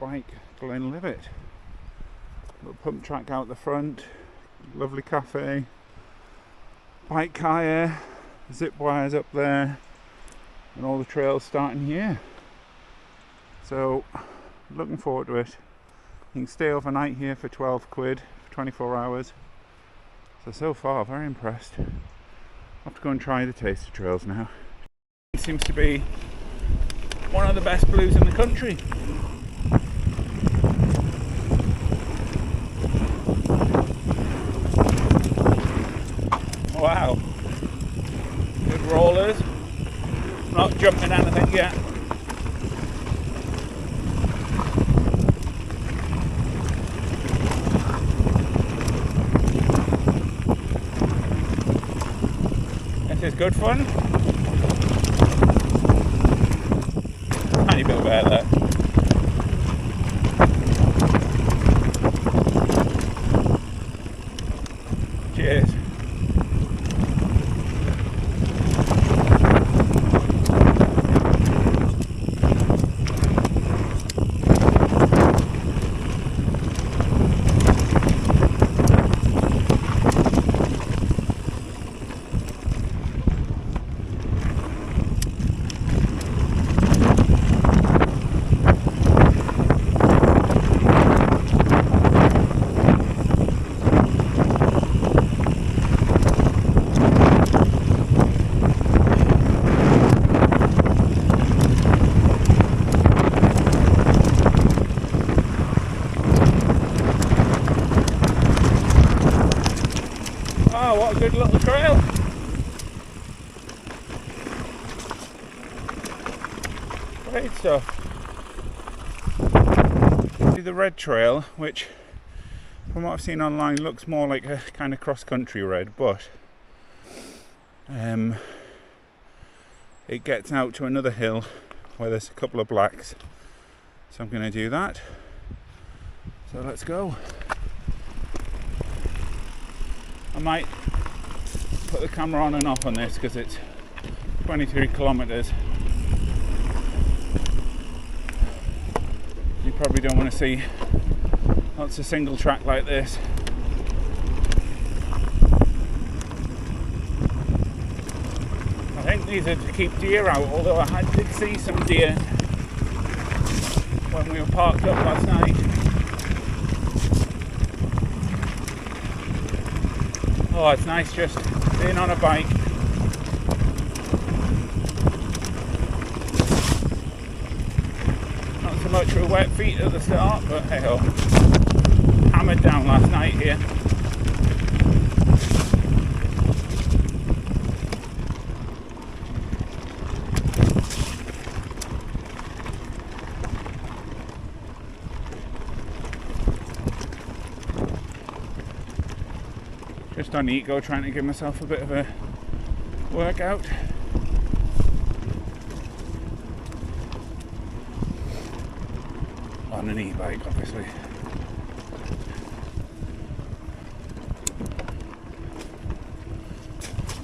Bike Glenlivet. Little pump track out the front, lovely cafe, bike hire, zip wires up there, and all the trails starting here. So looking forward to it. You can stay overnight here for 12 quid for 24 hours. So far very impressed. I'll have to go and try the taster trails now. It seems to be one of the best blues in the country. Wow, good rollers. Not jumping anything yet. This is good fun. Tiny bit of air there. Cheers. Oh, what a good little trail. Great stuff. The red trail, which from what I've seen online looks more like a kind of cross-country red, but it gets out to another hill where there's a couple of blacks, so I'm going to do that. So let's go. I might put the camera on and off on this because it's 23 kilometers. You probably don't want to see lots of single track like this. I think these are to keep deer out, although I did see some deer when we were parked up last night. Oh, it's nice just being on a bike. Not so much with wet feet at the start, but hey ho. Hammered down last night here. Just on Eco, trying to give myself a bit of a workout. On an e-bike, obviously.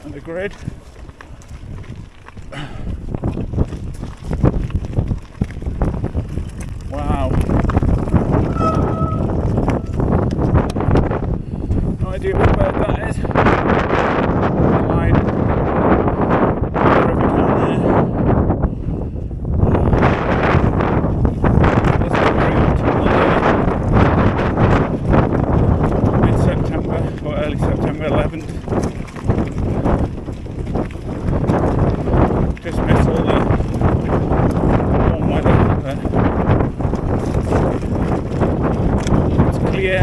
And the grid. Wow. No idea what bird that is. Line. River down there. This is very autumnal day. Mid-September or early September 11th. Just miss all the warm weather. It's clear.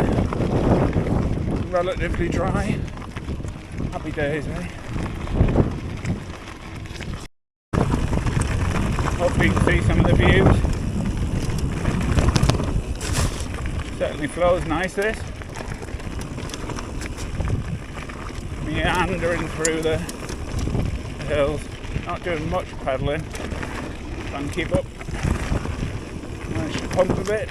Relatively dry. Happy days, eh? Hopefully you can see some of the views. Certainly flows nice, this. Meandering through the hills. Not doing much pedalling. Trying to keep up. Managed to pump a bit.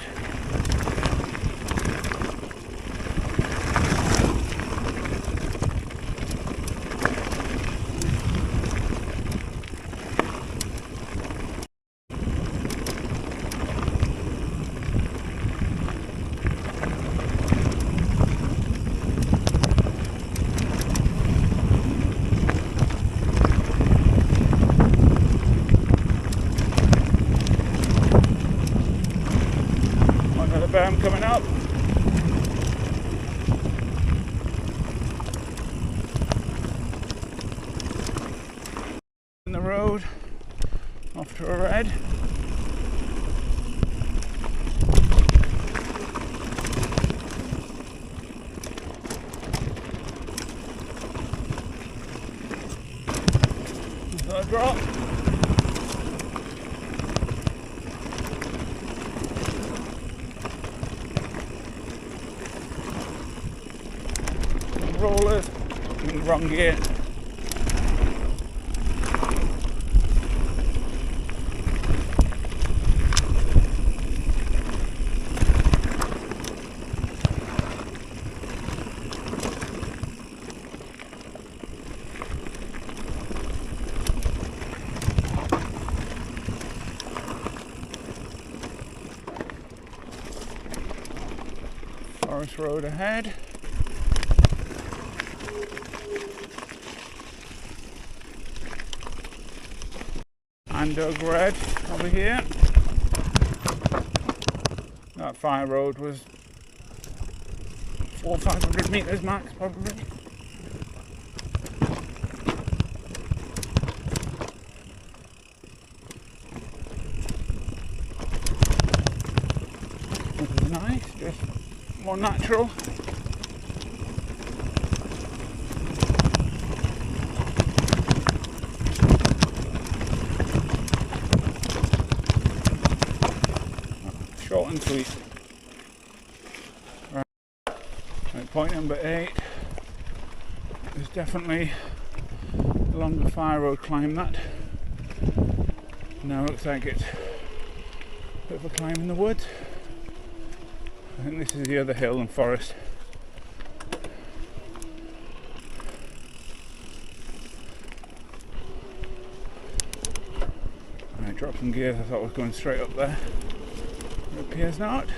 berm coming up. In the road, off to a red. Another drop. Rollers in the wrong gear. Forest road ahead. Andog red over here. That fire road was 400 or 500 metres max probably. This is nice, just more natural. Short and sweet. Right. Point number 8 is definitely a longer fire road climb. That now looks like it's a bit of a climb in the woods. I think this is the other hill and forest. I dropped some gears, I thought I was going straight up there. It appears not.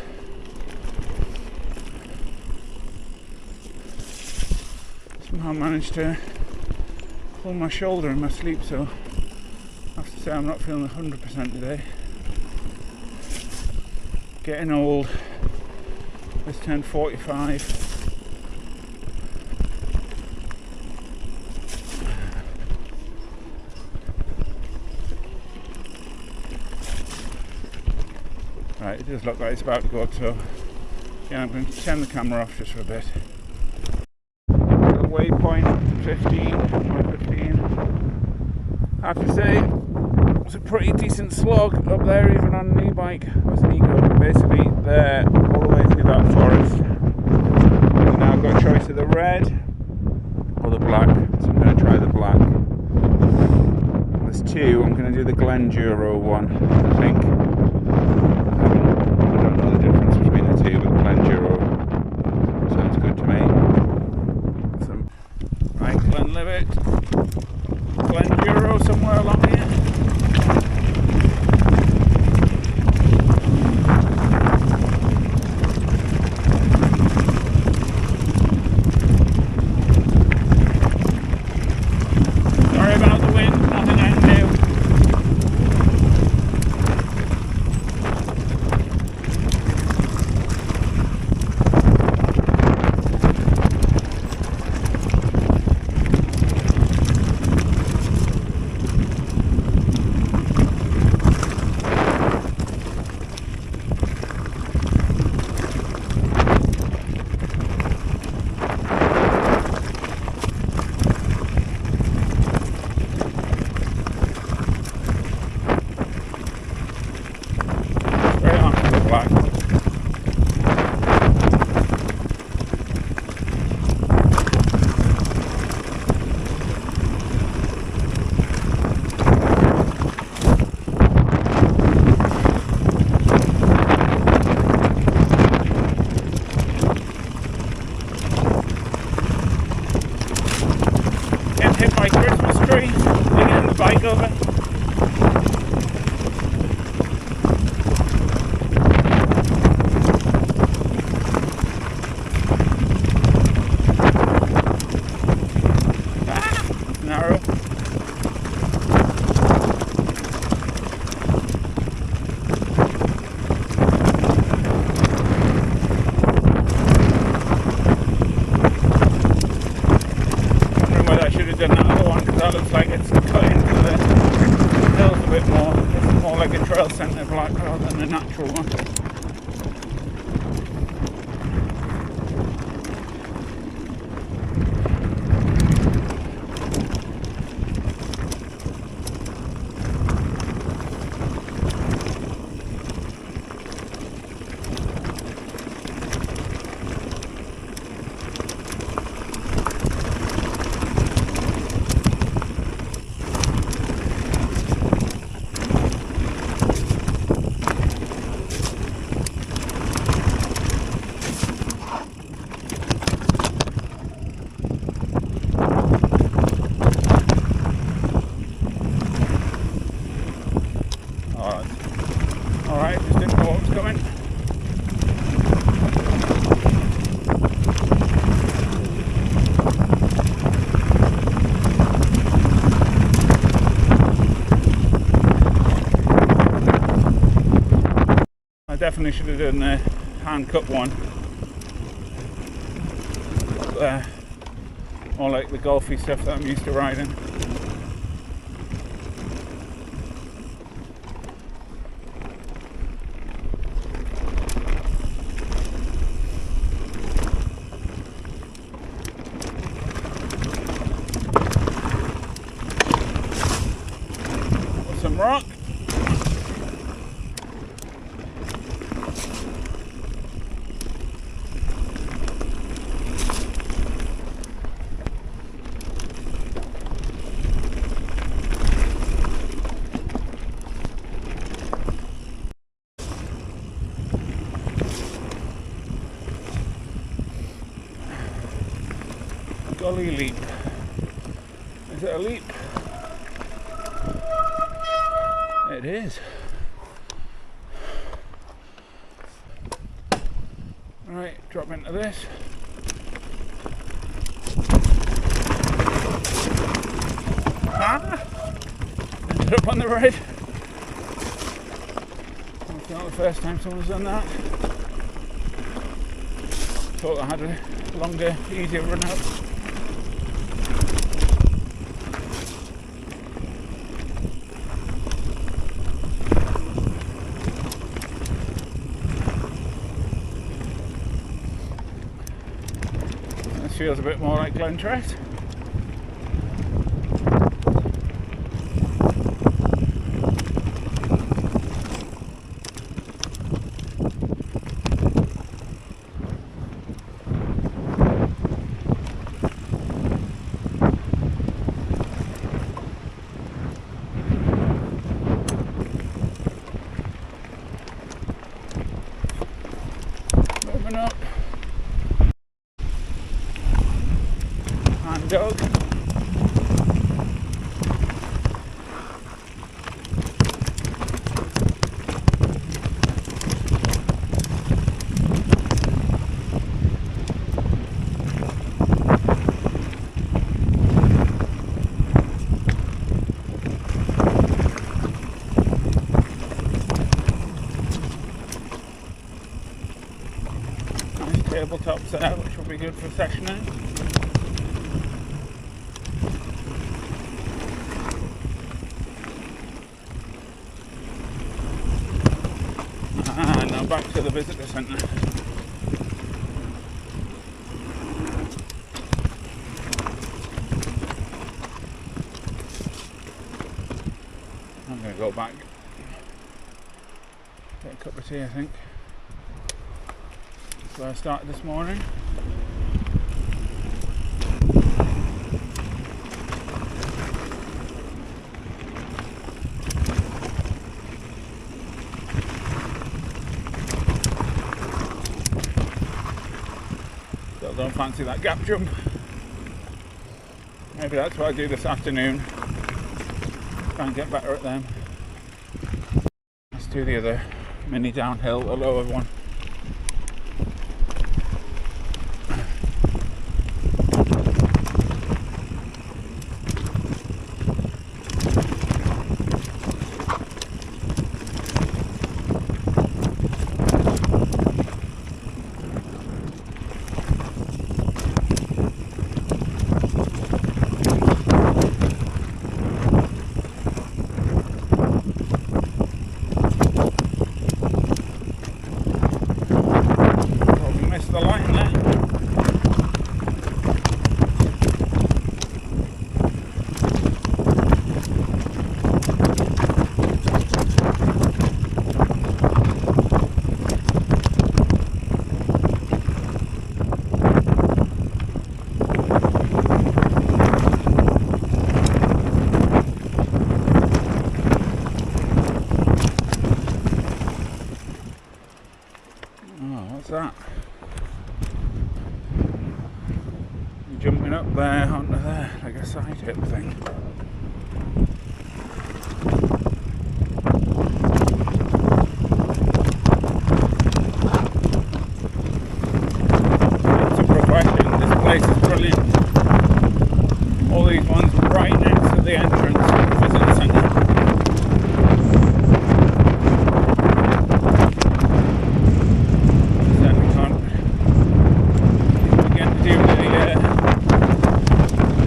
Somehow managed to pull my shoulder in my sleep, so I have to say I'm not feeling 100% today. Getting old. It's 10:45. Right, it does look like it's about to go up, so yeah, I'm going to turn the camera off just for a bit. Waypoint 15. I have to say, it was a pretty decent slog up there, even on an e-bike. It was an Eco, but basically there, all the way through that forest. And now I've got a choice of the red or the black, so I'm going to try the black. There's two. I'm going to do the Glentress one, I think. I don't know the difference between the two, but the Glentress sounds good to me. So, right, Glenlivet, Glentress somewhere along here. Sorry about the wind, nothing I can do. natural one. Alright, just didn't know what was coming. I definitely should have done the hand cut one. More like the golfy stuff that I'm used to riding. Some rock. Golly leap. Is it a leap? It is. Right, drop into this. Ended up on the right. It's not the first time someone's done that. Thought I had a longer, easier run up. Feels a bit more like Glentress. Moving up. Dog. Nice tabletops there, which will be good for sessioning. And now back to the visitor centre. I'm going to go back, get a cup of tea I think. That's where I started this morning. Don't fancy that gap jump. Maybe that's what I do this afternoon. Try and get better at them. Let's do the other mini downhill, the lower one. Oh, what's that? You're jumping up there onto there, like a side hip thing. It's a progression. This place is brilliant. All these ones right next to the entrance to the visitor centre. Certainly can't begin to do the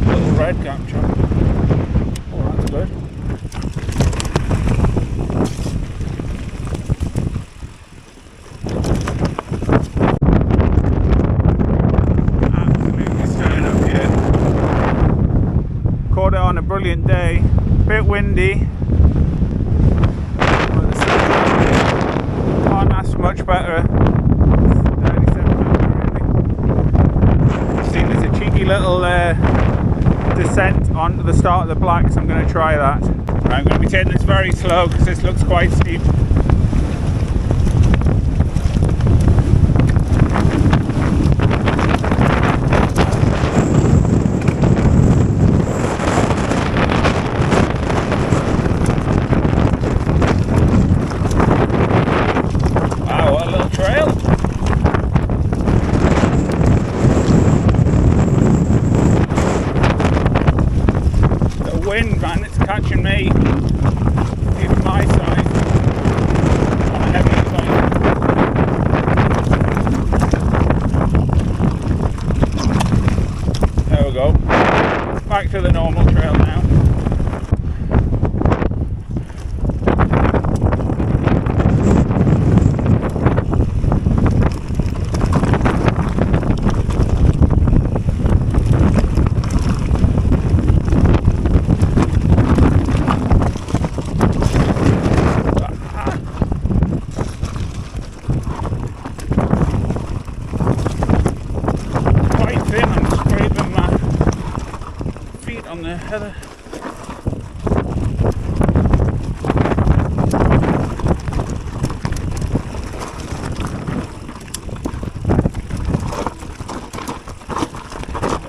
little red capture. Oh, that's good. Absolutely stirring up here. Caught it on a brilliant day, bit windy, but the sun can't ask much better. Seen there's a cheeky little descent onto the start of the black, so I'm going to try that. I'm going to be taking this very slow because this looks quite steep. Wind, man, it's catching me, even my size, on a heavy bike. There we go, back to the normal trail now. On the heather.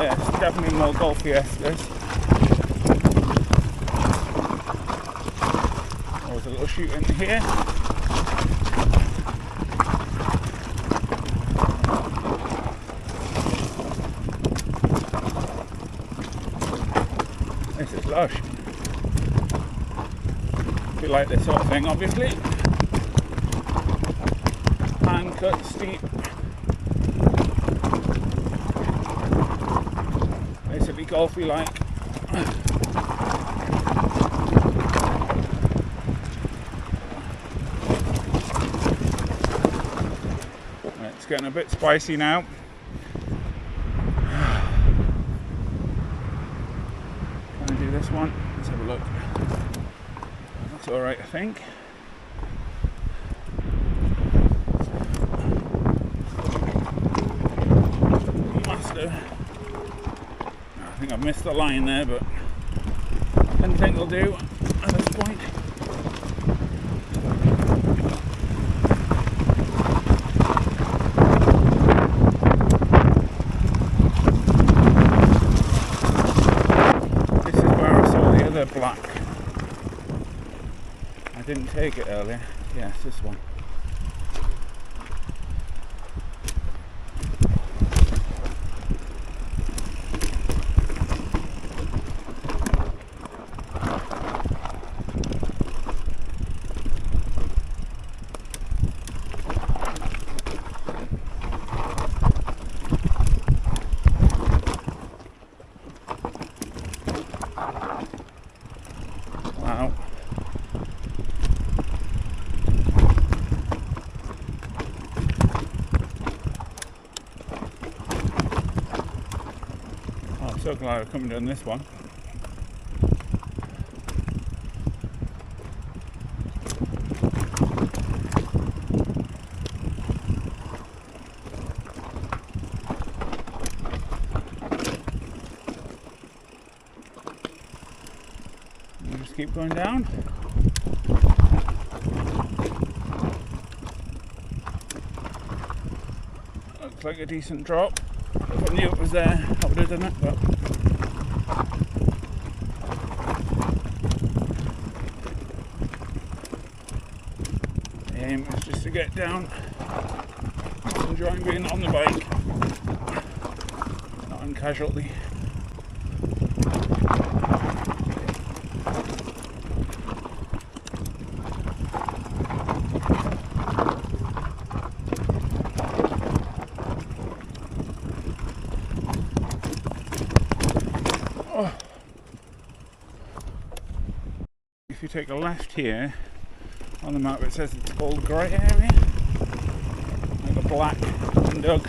Yeah, it's definitely more golfy this. There's a little chute in here. This is lush. If you like this sort of thing, obviously. Hand cut, steep. Basically golfy like. It's getting a bit spicy now. This one, let's have a look. That's alright, I think. Master. I think I've missed the line there, but anything will do at this point. Black. I didn't take it earlier. Yes, this one. Wow. Oh, I'm so glad I've come down this one. Just keep going down. looks like a decent drop. If I knew it was there, I would have done it, but the aim is just to get down, just enjoying being on the bike, not on casualty. If you take a left here, on the map it says it's called Grey Area, like a black and dug.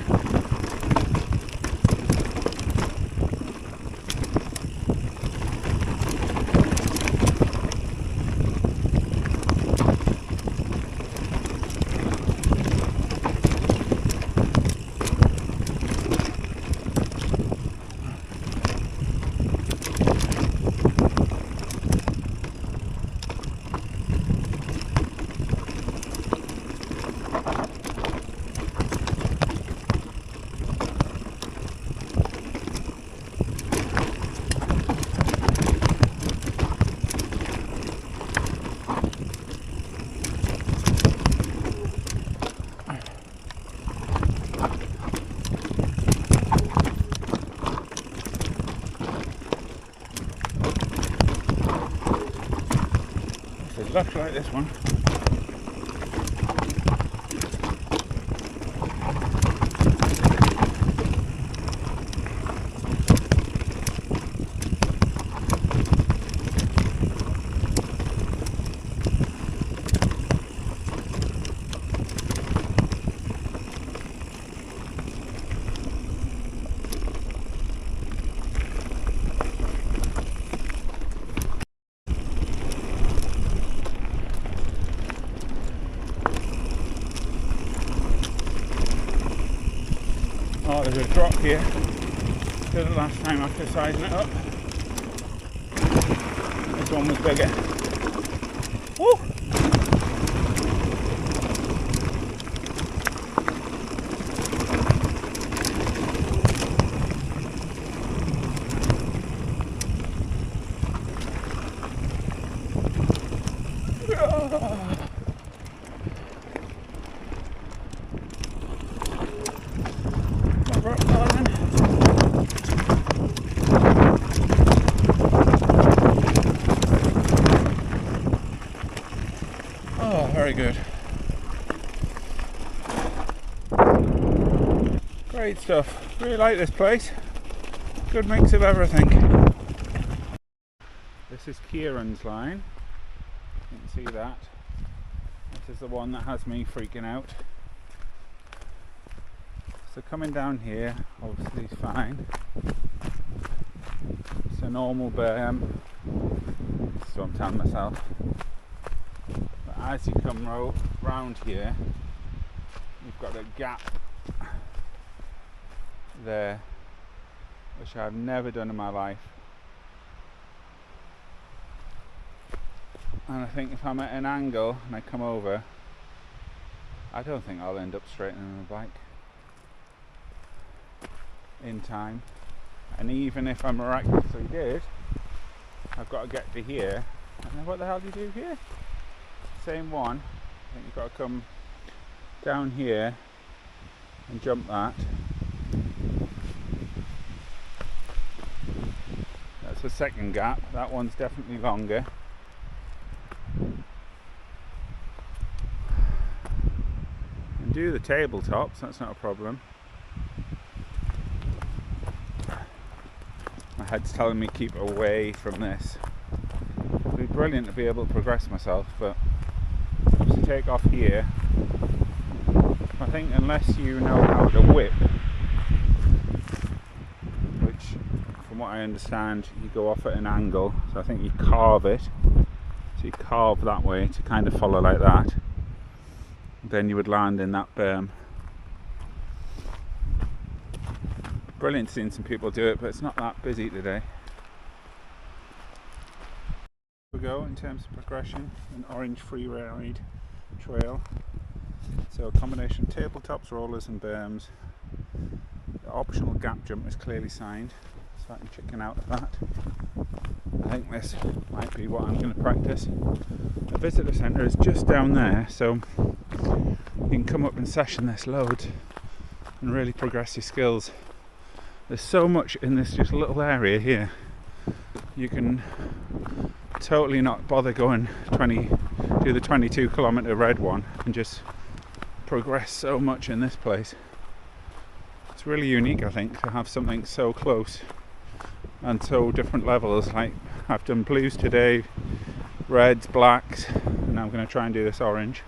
Looks like this one. Oh, there's a drop here. Did it last time after sizing it up. This one was bigger. Woo! Very good. Great stuff. Really like this place. Good mix of everything. This is Keiran's line. You can see that. This is the one that has me freaking out. So coming down here, obviously is fine. It's a normal berm. That's what I'm telling myself. As you come round here, you've got a gap there, which I've never done in my life. And I think if I'm at an angle and I come over, I don't think I'll end up straightening the bike in time. And even if I miraculously did, I've got to get to here. And then what the hell do you do here? Same one. I think you've got to come down here and jump that. That's the second gap. That one's definitely longer. And do the tabletops, that's not a problem. My head's telling me keep away from this. It'd be brilliant to be able to progress myself, but to take off here, I think unless you know how to whip, which from what I understand you go off at an angle, so I think you carve it, so you carve that way to kind of follow like that, then you would land in that berm. Brilliant seeing some people do it, but it's not that busy today. We go in terms of progression, an Orange Freeride Trail. So a combination of tabletops, rollers and berms. The optional gap jump is clearly signed, so I can chicken out of that. I think this might be what I'm going to practice. The visitor centre is just down there, so you can come up and session this loads and really progress your skills. There's so much in this just little area here. You can totally not bother going do the 22 kilometre red one and just progress so much in this place. It's really unique, I think, to have something so close and so different levels. Like, I've done blues today, reds, blacks, and I'm going to try and do this orange.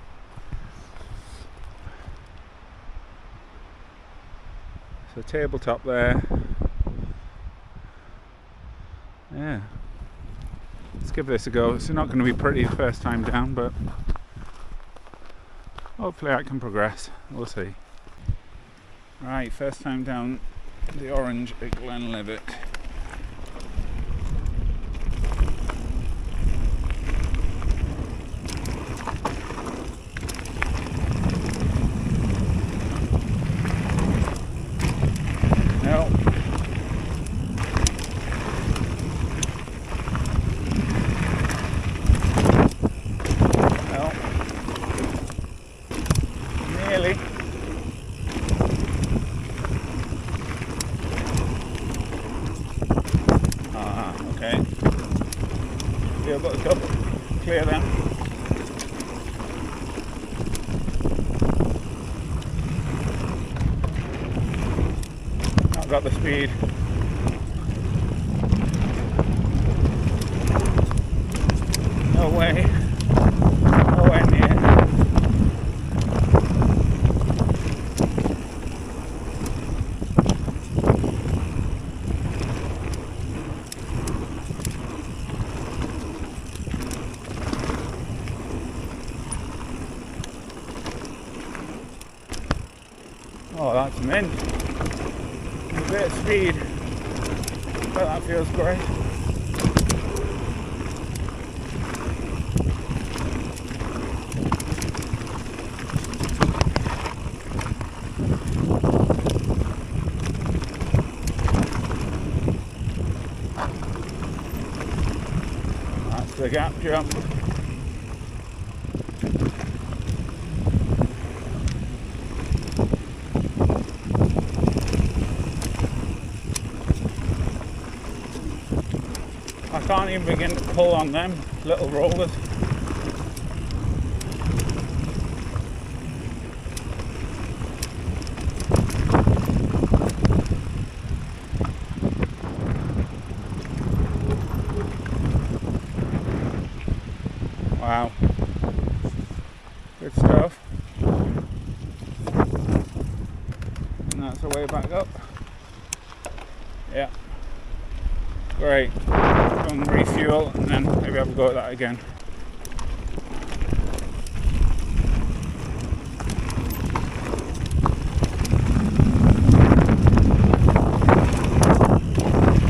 So tabletop there. Yeah, let's give this a go. It's not going to be pretty the first time down, but hopefully I can progress. We'll see. Right, first time down the Orange at Glenlivet. No. No. Nearly. Okay. Yeah, I've got the cup clear then. I've got the speed. No way. Nowhere near. Oh, that's mint. A bit of speed. But that feels great. That's the gap jump. I can't even begin to pull on them little rollers. Wow. Good stuff. And that's the way back up. Yeah. Great. Go and refuel and then maybe have a go at that again.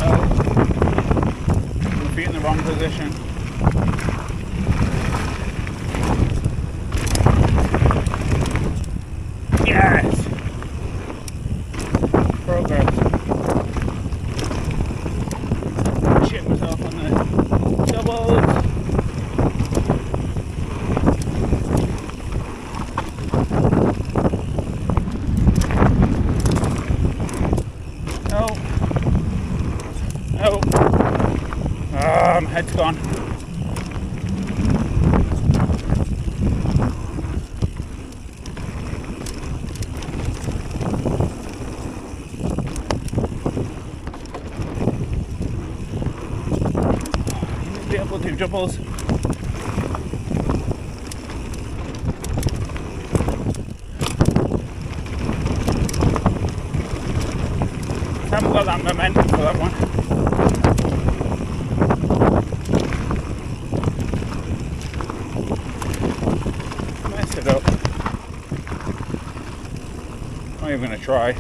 Oh, feet in the wrong position. Yes! Progress. Shit myself on the doubles. No. No. Ah, my head's gone. Do doubles. I haven't got that momentum for that one. Mess it up. I'm not even going to try.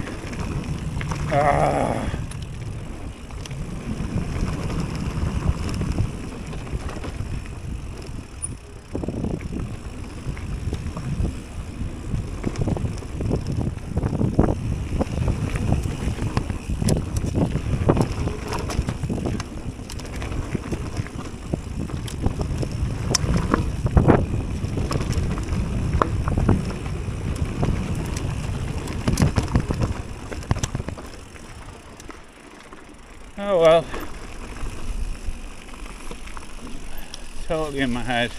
Ah. Oh well. Totally in my head.